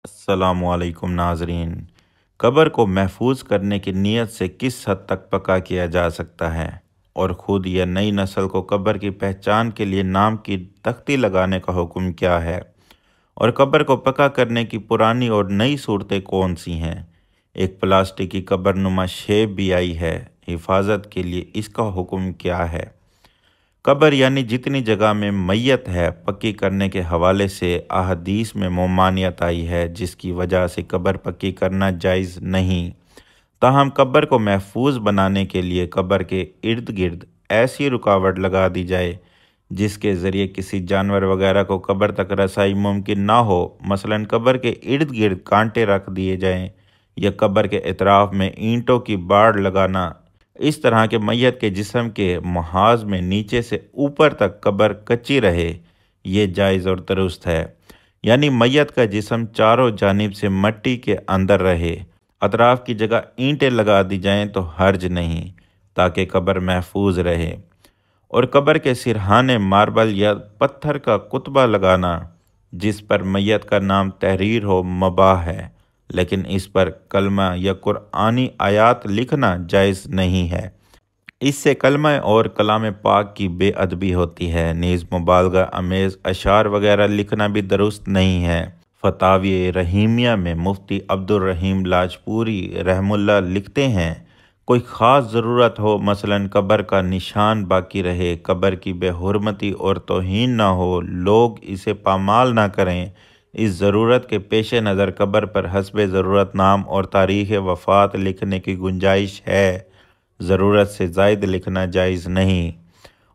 अस्सलामुअलैकुम नाजरीन। कब्र को महफूज करने की नीयत से किस हद तक पक्का किया जा सकता है और ख़ुद या नई नस्ल को कब्र की पहचान के लिए नाम की तख्ती लगाने का हुक्म क्या है, और कब्र को पक्का करने की पुरानी और नई सूरतें कौन सी हैं। एक प्लास्टिक की कब्रनुमा शेप भी आई है, हिफाजत के लिए इसका हुक्म क्या है। कब्र यानी जितनी जगह में मैयत है, पक्की करने के हवाले से अहदीस में ममानियत आई है, जिसकी वजह से कब्र पक्की करना जायज़ नहीं। ताहम कब्र को महफूज बनाने के लिए कब्र के इर्द गिर्द ऐसी रुकावट लगा दी जाए जिसके ज़रिए किसी जानवर वगैरह को कब्र तक रसाई मुमकिन ना हो। मसलन कब्र के इर्द गिर्द कांटे रख दिए जाएं या कब्र के एतराफ़ में ईंटों की बाड़ लगाना। इस तरह के मैयत के जिस्म के महाज में नीचे से ऊपर तक कब्र कच्ची रहे, ये जायज़ और दुरुस्त है। यानी मैयत का जिस्म चारों जानिब से मट्टी के अंदर रहे, अतराफ़ की जगह ईंटें लगा दी जाएं तो हर्ज नहीं, ताकि कब्र महफूज रहे। और कब्र के सिरहाने मार्बल या पत्थर का कुतबा लगाना जिस पर मैयत का नाम तहरीर हो मबाह है, लेकिन इस पर कलमा या कुरानी आयात लिखना जायज़ नहीं है। इससे कलमा और कलाम पाक की बेअदबी होती है। नीज़ मुबालगा अमेज़ अशार वगैरह लिखना भी दुरुस्त नहीं है। फतावी रहीमिया में मुफ्ती अब्दुल रहीम लाजपुरी रहमुल्लाह लिखते हैं, कोई ख़ास ज़रूरत हो, मसलन कब्र का निशान बाकी रहे, कब्र की बेहुरमती और तौहीन ना हो, लोग इसे पामाल ना करें, इस ज़रूरत के पेश नज़र कब्र पर हस्बे ज़रूरत नाम और तारीख़ वफ़ात लिखने की गुंजाइश है। ज़रूरत से ज़ायद लिखना जायज़ नहीं।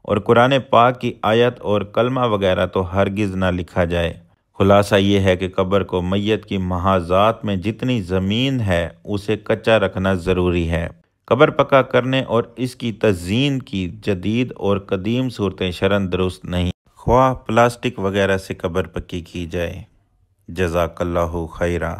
और कुरान पाक की आयत और कलमा वगैरह तो हरगिज़ ना लिखा जाए। खुलासा ये है कि कब्र को मैयत की महाज़ात में जितनी ज़मीन है उसे कच्चा रखना ज़रूरी है। कब्र पक्का करने और इसकी तज़ीन की जदीद और कदीम सूरतें शरन दुरुस्त नहीं, ख्वाह प्लास्टिक वगैरह से कब्र पक्की की जाए। जज़ाकल्लाहु खैरा।